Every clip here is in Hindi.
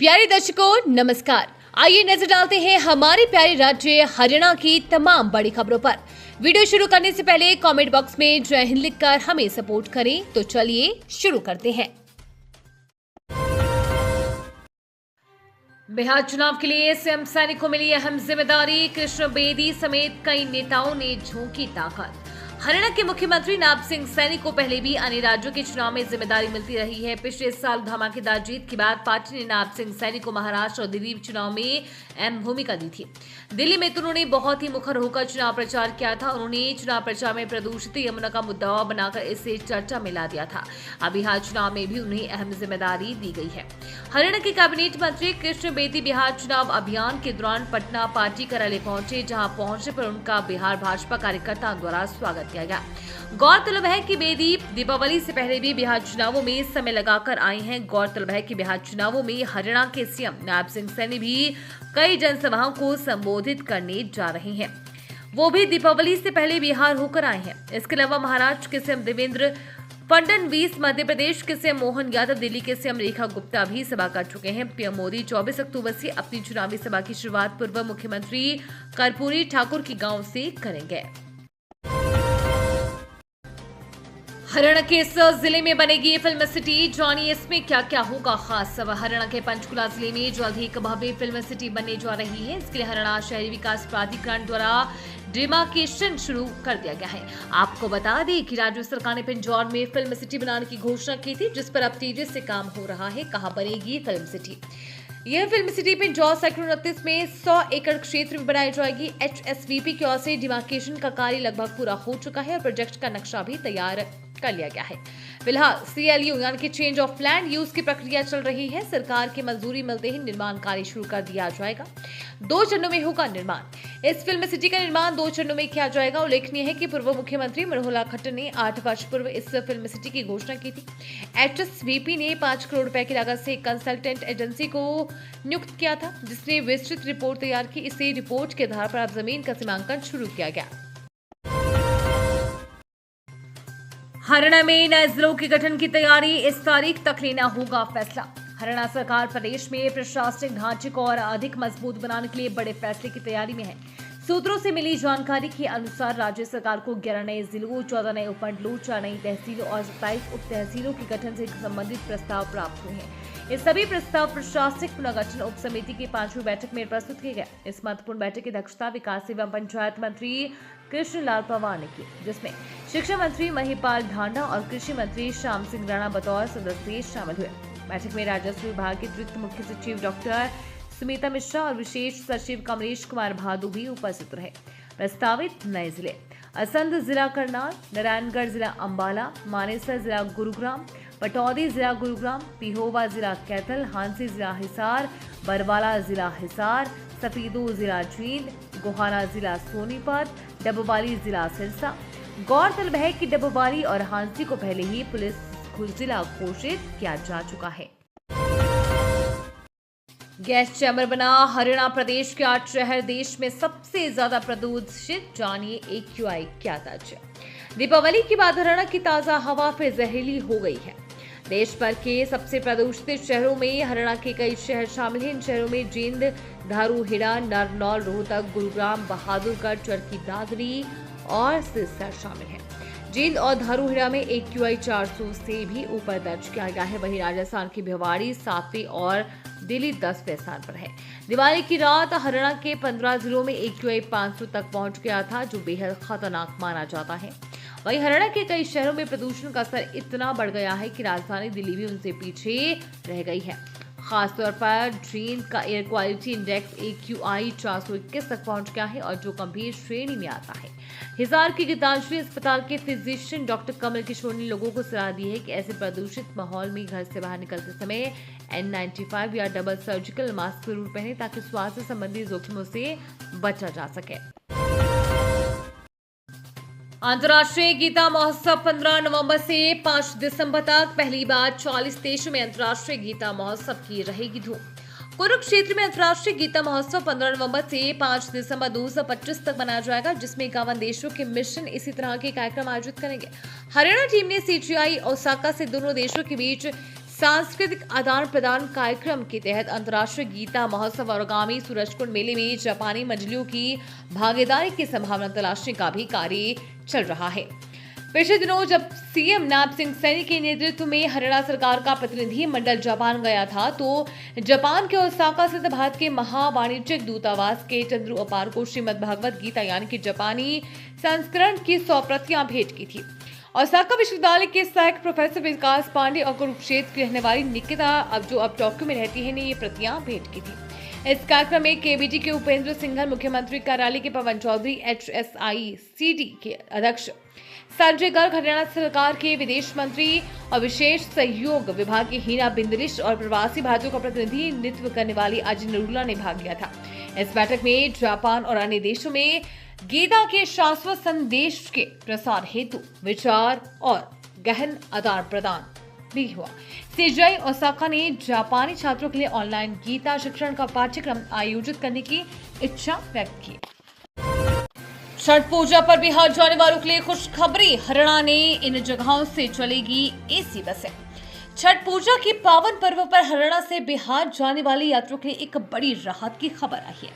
प्यारे दर्शकों नमस्कार। आइए नजर डालते हैं हमारे प्यारे राज्य हरियाणा की तमाम बड़ी खबरों पर। वीडियो शुरू करने से पहले कमेंट बॉक्स में जय हिंद लिखकर हमें सपोर्ट करें। तो चलिए शुरू करते हैं। बिहार चुनाव के लिए सीएम सैनिक को मिली अहम जिम्मेदारी। कृष्ण बेदी समेत कई नेताओं ने झोंकी ताकत। हरियाणा के मुख्यमंत्री नायब सिंह सैनी को पहले भी अन्य राज्यों के चुनाव में जिम्मेदारी मिलती रही है। पिछले साल धमाकेदार जीत के बाद पार्टी ने नायब सिंह सैनी को महाराष्ट्र और दिल्ली चुनाव में अहम भूमिका दी थी। दिल्ली में तो उन्होंने बहुत ही मुखर होकर चुनाव प्रचार किया था। उन्होंने चुनाव प्रचार में प्रदूषित यमुना का मुद्दा बनाकर इसे चर्चा में ला दिया था। अब बिहार चुनाव में भी उन्हें अहम जिम्मेदारी दी गई है। हरियाणा के कैबिनेट मंत्री कृष्ण बेदी बिहार चुनाव अभियान के दौरान पटना पार्टी कार्यालय पहुंचे, जहां पहुंचने पर उनका बिहार भाजपा कार्यकर्ताओं द्वारा स्वागत किया गया। गौरतलब है कि बेदी दीपावली से पहले भी बिहार चुनावों में समय लगाकर आए हैं। गौरतलब है कि बिहार चुनावों में हरियाणा के सीएम नायब सिंह सैनी भी कई जनसभाओं को संबोधित करने जा रहे हैं। वो भी दीपावली से पहले बिहार होकर आए हैं। इसके अलावा महाराष्ट्र के सीएम देवेंद्र फडणवीस, मध्य प्रदेश के सीएम मोहन यादव, दिल्ली के सीएम रेखा गुप्ता भी सभा कर चुके हैं। पीएम मोदी 24 अक्टूबर से अपनी चुनावी सभा की शुरुआत पूर्व मुख्यमंत्री कर्पूरी ठाकुर की गांव से करेंगे। हरियाणा के इस जिले में बनेगी फिल्म सिटी, जानिए इसमें क्या क्या होगा खास। हरियाणा के पंचकुला जिले में जल्द ही एक भव्य फिल्म सिटी बनने जा रही है। इसके लिए हरियाणा शहरी विकास प्राधिकरण द्वारा डिमार्केशन शुरू कर दिया गया है। आपको बता दें कि राज्य सरकार ने पिंजौर में फिल्म सिटी बनाने की घोषणा की थी, जिस पर अब तेजी से काम हो रहा है। कहां बनेगी फिल्म सिटी? यह फिल्म सिटी पिंजौर सेक्टर 29 में 100 एकड़ क्षेत्र में बनाई जाएगी। HSVP की ओर से डिमार्केशन का कार्य लगभग पूरा हो चुका है और प्रोजेक्ट का नक्शा भी तैयार कर लिया गया है। फिलहाल CLU यानी कि चेंज ऑफ लैंड यूज की प्रक्रिया चल रही है। सरकार की मंजूरी मिलते ही निर्माण कार्य शुरू कर दिया जाएगा। 2 चरणों में होगा निर्माण। इस फिल्म सिटी का निर्माण 2 चरणों में किया जाएगा। उल्लेखनीय है कि पूर्व मुख्यमंत्री मनोहर खट्टर ने 8 वर्ष पूर्व इस फिल्म सिटी की घोषणा की थी। HSVP ने 5 करोड़ रुपए की लागत से कंसल्टेंट एजेंसी को नियुक्त किया था, जिसने विस्तृत रिपोर्ट तैयार की। इसी रिपोर्ट के आधार पर अब जमीन का सीमांकन शुरू किया गया। हरियाणा में नए जिलों के गठन की तैयारी, इस तारीख तक लेना होगा फैसला। हरियाणा सरकार प्रदेश में प्रशासनिक ढांचे को और अधिक मजबूत बनाने के लिए बड़े फैसले की तैयारी में है। सूत्रों से मिली जानकारी के अनुसार राज्य सरकार को 11 नए जिलों, 14 नए उपमंडलों, 4 नई तहसीलों और 27 उप तहसीलों के गठन से संबंधित प्रस्ताव प्राप्त हुए हैं। ये सभी प्रस्ताव प्रशासनिक पुनर्गठन उप समिति की 5वीं बैठक में प्रस्तुत किए गए। इस महत्वपूर्ण बैठक की अध्यक्षता विकास एवं पंचायत मंत्री कृष्ण लाल पंवार ने की, जिसमें शिक्षा मंत्री महिपाल ढांडा और कृषि मंत्री श्याम सिंह राणा बतौर सदस्य शामिल हुए। बैठक में राजस्व विभाग के अतिरिक्त मुख्य सचिव डॉक्टर सुमिता मिश्रा और विशेष सचिव कमलेश कुमार भादु भी उपस्थित रहे। प्रस्तावित नए जिले: असंध जिला करनाल, नारायणगढ़ जिला अंबाला, मानेसर जिला गुरुग्राम, पटौदी जिला गुरुग्राम, पिहोवा जिला कैथल, हांसी जिला हिसार, बरवाला जिला हिसार, सफीदो जिला जींद, गोहाना जिला सोनीपत, डबवाली जिला सिरसा। गौरतलब है कि डबवाली और हांसी को पहले ही पुलिस जिला घोषित किया जा चुका है। गैस चैम्बर बना हरियाणा, प्रदेश के 8 शहर देश में सबसे ज्यादा प्रदूषित, जानिए AQI क्या दर्ज है। दीपावली के बाद हरियाणा की ताजा हवा फिर जहरीली हो गई है। देश भर के सबसे प्रदूषित शहरों में हरियाणा के कई शहर शामिल हैं। इन शहरों में जींद, धारूहेड़ा, नारनौल, रोहतक, गुरुग्राम, बहादुरगढ़, चरखी दादरी और सिरसा शामिल हैं। जींद और धारूहेड़ा में AQI 400 से भी ऊपर दर्ज किया गया है। वहीं राजस्थान की भिवाड़ी 7वें और दिल्ली 10वें स्थान पर है। दिवाली की रात हरियाणा के 15 जिलों में AQI 500 तक पहुंच गया था, जो बेहद खतरनाक माना जाता है। वहीं हरियाणा के कई शहरों में प्रदूषण का स्तर इतना बढ़ गया है कि राजधानी दिल्ली भी उनसे पीछे रह गई है। खासतौर पर जींद का एयर क्वालिटी इंडेक्स AQI 421 तक पहुंच गया है और जो गंभीर श्रेणी में आता है। हिसार के गीतांजलि अस्पताल के फिजिशियन डॉक्टर कमल किशोर ने लोगों को सलाह दी है कि ऐसे प्रदूषित माहौल में घर से बाहर निकलते समय N95 या डबल सर्जिकल मास्क जरूर पहने, ताकि स्वास्थ्य संबंधी जोखिमों से बचा जा सके। अंतर्राष्ट्रीय गीता महोत्सव 15 नवंबर से 5 दिसंबर तक पहली बार 40 देशों में अंतर्राष्ट्रीय गीता महोत्सव की रहेगी धूम। कुरुक्षेत्र में अंतर्राष्ट्रीय गीता महोत्सव 15 नवंबर से 5 दिसंबर 2025 तक मनाया जाएगा, जिसमें 51 देशों के मिशन इसी तरह के कार्यक्रम आयोजित करेंगे। हरियाणा टीम ने CGI ओसाका से दोनों देशों के बीच सांस्कृतिक आदान प्रदान कार्यक्रम के तहत अंतर्राष्ट्रीय गीता महोत्सव और आगामी सूरजकुंड मेले में जापानी मंडलियों की भागीदारी की संभावना तलाशने का भी कार्य चल रहा है। पिछले दिनों जब सीएम नायब सिंह सैनी के नेतृत्व में हरियाणा सरकार का प्रतिनिधि मंडल जापान गया था, तो जापान के ओसाका स्थित भारत के महावाणिज्यिक दूतावास के चंद्रू अपार को श्रीमद् भगवद गीता यानी कि जापानी संस्करण की 100 प्रतियां भेंट की थी। ओसाका विश्वविद्यालय के सहायक प्रोफेसर विकास पांडे और कुरुक्षेत्र की रहने वाली निकिता अब टोक्यो में रहती है ने ये प्रतियां भेंट की थी। इस कार्यक्रम में केबीजी के उपेंद्र सिंघल, मुख्यमंत्री कार्यालय के पवन चौधरी, HSICD के अध्यक्ष संजय गर्ग, हरियाणा सरकार के विदेश मंत्री और विशेष सहयोग विभाग की हीना बिंदलिश और प्रवासी भारतीयों का प्रतिनिधित्व करने वाली अजय नरूला ने भाग लिया था। इस बैठक में जापान और अन्य देशों में गीता के शाश्वत संदेश के प्रसार हेतु विचार और गहन आदान प्रदान भी हुआ। सीजीआई ओसाका ने जापानी छात्रों के लिए ऑनलाइन गीता शिक्षण का पाठ्यक्रम आयोजित करने की इच्छा व्यक्त की। छठ पूजा पर बिहार जाने वालों के लिए खुशखबरी, हरियाणा ने इन जगहों से चलेगी एसी बसें। छठ पूजा के पावन पर्व पर हरियाणा से बिहार जाने वाले यात्रियों के लिए एक बड़ी राहत की खबर आई है।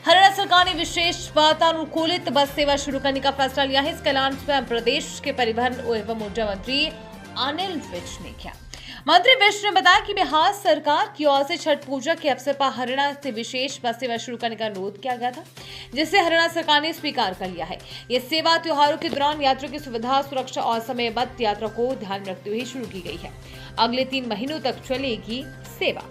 हरियाणा सरकार ने विशेष वातानुकूलित बस सेवा शुरू करने का फैसला लिया है। इसका ऐलान स्वयं प्रदेश के परिवहन एवं ऊर्जा मंत्री अनिल विज ने किया। मंत्री विज ने बताया कि बिहार सरकार की ओर से छठ पूजा के अवसर पर हरियाणा से विशेष बस सेवा शुरू करने का अनुरोध किया गया था, जिसे हरियाणा सरकार ने स्वीकार कर लिया है। यह सेवा त्योहारों के दौरान यात्रियों की सुविधा, सुरक्षा और समयबद्ध यात्रा को ध्यान में रखते हुए शुरू की गई है। अगले 3 महीनों तक चलेगी सेवा।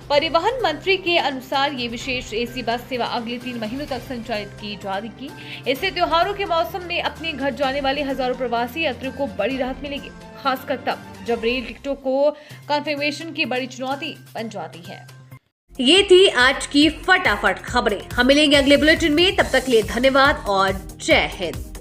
परिवहन मंत्री के अनुसार ये विशेष एसी बस सेवा अगले 3 महीनों तक संचालित की जाएगी। इससे त्योहारों के मौसम में अपने घर जाने वाले हजारों प्रवासी यात्रियों को बड़ी राहत मिलेगी, खासकर तब जब रेल टिकटों को कन्फर्मेशन की बड़ी चुनौती बन जाती है। ये थी आज की फटाफट खबरें। हम मिलेंगे अगले बुलेटिन में, तब तक के लिए धन्यवाद और जय हिंद।